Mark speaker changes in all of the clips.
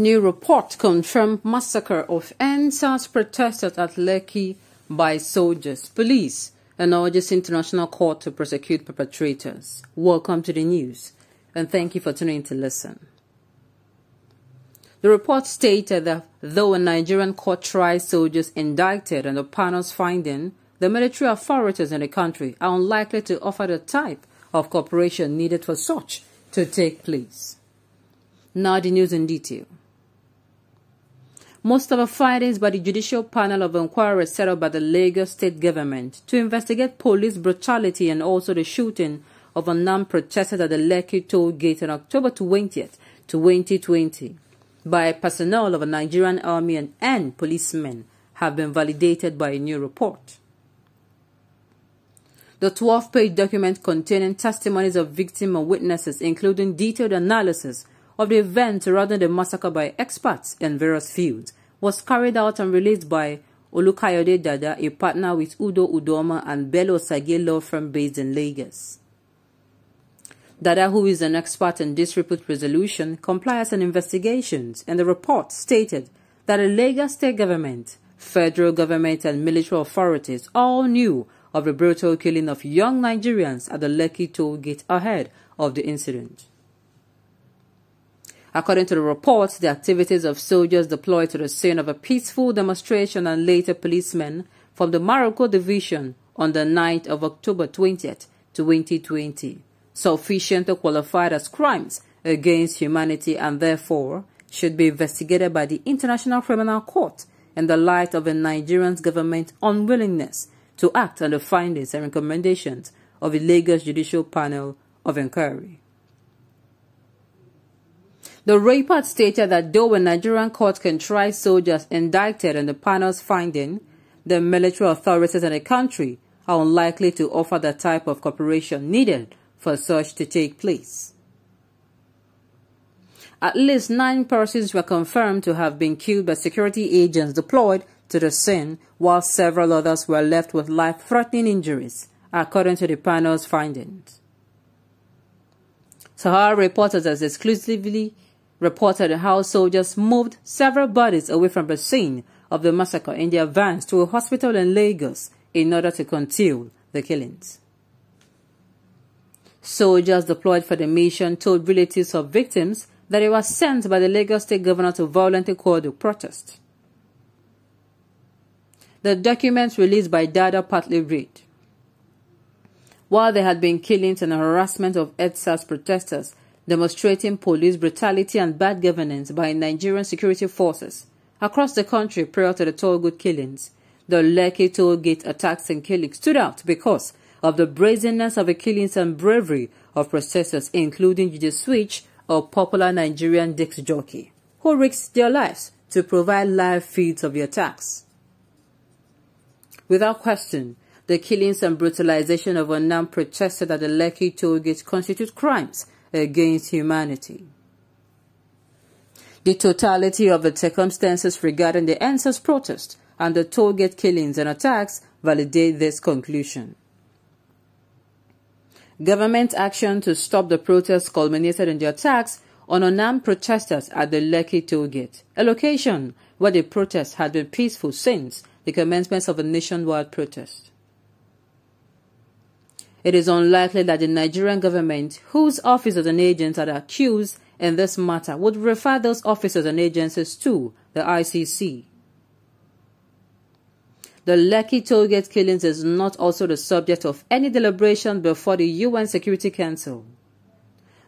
Speaker 1: New report confirmed massacre of NSAS protesters at Lekki by soldiers. Police and urges international court to prosecute perpetrators. Welcome to the news, and thank you for tuning in to listen. The report stated that though a Nigerian court tries soldiers indicted on the panel's finding, the military authorities in the country are unlikely to offer the type of cooperation needed for such to take place. Now the news in detail. Most of the findings by the Judicial Panel of Inquiry set up by the Lagos State Government to investigate police brutality and also the shooting of unarmed protesters at the Lekki toll gate on October 20th, 2020 by personnel of the Nigerian Army and policemen have been validated by a new report. The 12-page document containing testimonies of victims and witnesses, including detailed analysis of the event surrounding the massacre by experts in various fields, was carried out and released by Olukayode Dada, a partner with Udo Udoma and Bello Sage law firm based in Lagos. Dada, who is an expert in dispute resolution, compliance and investigations, and the report stated that the Lagos State Government, federal government and military authorities all knew of the brutal killing of young Nigerians at the Lekki toll gate ahead of the incident. According to the report, the activities of soldiers deployed to the scene of a peaceful demonstration and later policemen from the Maroko Division on the 9th of October 20th, 2020, sufficient to qualify as crimes against humanity and therefore should be investigated by the International Criminal Court in the light of the Nigerian government's unwillingness to act on the findings and recommendations of the Lagos Judicial Panel of Inquiry. The report stated that though a Nigerian court can try soldiers indicted in the panel's finding, the military authorities in the country are unlikely to offer the type of cooperation needed for such to take place. At least 9 persons were confirmed to have been killed by security agents deployed to the scene, while several others were left with life-threatening injuries, according to the panel's findings. Sahara reporters has exclusively reported how soldiers moved several bodies away from the scene of the massacre in their vans to a hospital in Lagos in order to conceal the killings. Soldiers deployed for the mission told relatives of victims that they were sent by the Lagos State Governor to violently quell the protest. The documents released by Dada partly read, while there had been killings and harassment of NSAS protesters demonstrating police brutality and bad governance by Nigerian security forces across the country prior to the toll gate killings, the Lekki toll gate attacks and killings stood out because of the brazenness of the killings and bravery of protesters, including Juju Switch, a popular Nigerian disc jockey, who risked their lives to provide live feeds of the attacks. Without question, the killings and brutalization of unarmed protesters at the Lekki toll gate constitute crimes against humanity. The totality of the circumstances regarding the NSAS protest and the toll gate killings and attacks validate this conclusion. Government action to stop the protests culminated in the attacks on unarmed protesters at the Lekki toll gate, a location where the protests had been peaceful since the commencement of a nationwide protest. It is unlikely that the Nigerian government, whose officers and agents are accused in this matter, would refer those officers and agencies to the ICC. The Lekki toll gate killings is not also the subject of any deliberation before the UN Security Council.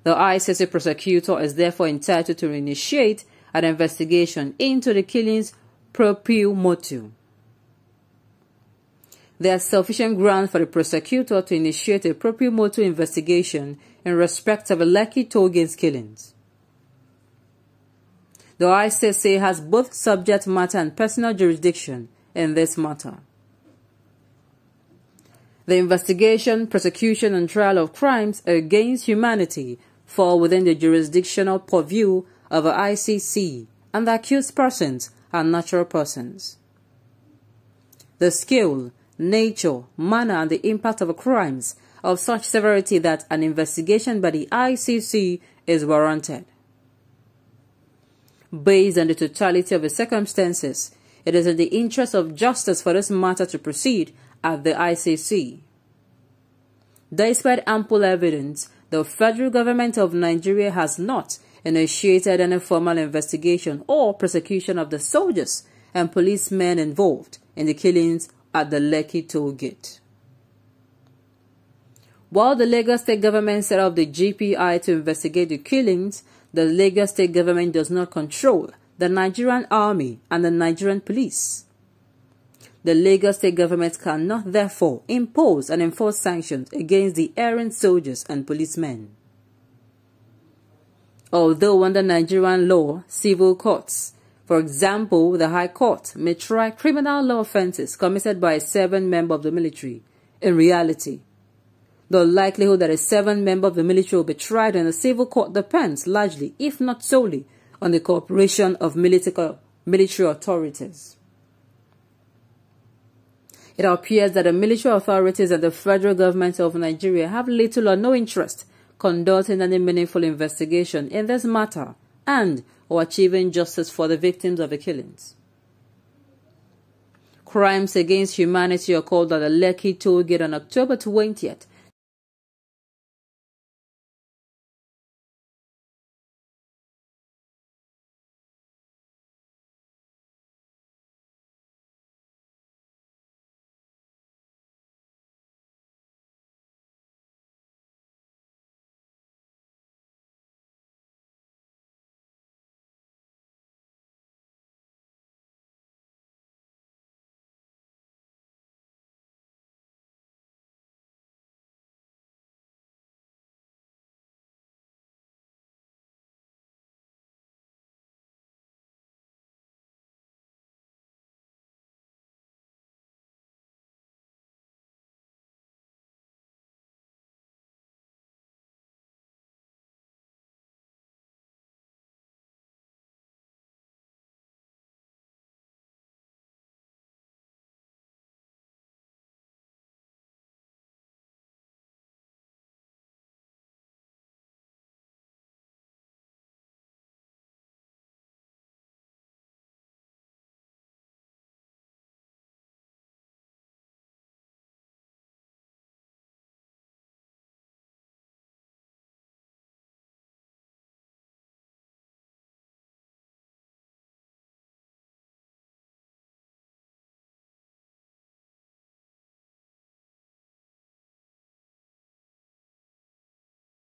Speaker 1: The ICC prosecutor is therefore entitled to initiate an investigation into the killings proprio motu. There is sufficient ground for the prosecutor to initiate a proprio motu investigation in respect of the Lekki toll gate killings. The ICC has both subject matter and personal jurisdiction in this matter. The investigation, prosecution, and trial of crimes against humanity fall within the jurisdictional purview of the ICC, and the accused persons are natural persons. The scale, nature, manner, and the impact of crimes of such severity that an investigation by the ICC is warranted. Based on the totality of the circumstances, it is in the interest of justice for this matter to proceed at the ICC. Despite ample evidence, the federal government of Nigeria has not initiated any formal investigation or prosecution of the soldiers and policemen involved in the killings at the Lekki toll gate. While the Lagos State government set up the GPI to investigate the killings, the Lagos State government does not control the Nigerian army and the Nigerian police. The Lagos State government cannot therefore impose and enforce sanctions against the errant soldiers and policemen. Although under Nigerian law, civil courts, for example, the High Court, may try criminal law offenses committed by a servant member of the military, in reality, the likelihood that a servant member of the military will be tried in a civil court depends largely, if not solely, on the cooperation of military authorities. It appears that the military authorities and the federal government of Nigeria have little or no interest conducting any meaningful investigation in this matter and or achieving justice for the victims of the killings. Crimes against humanity occurred at the Lekki toll gate on October 20th,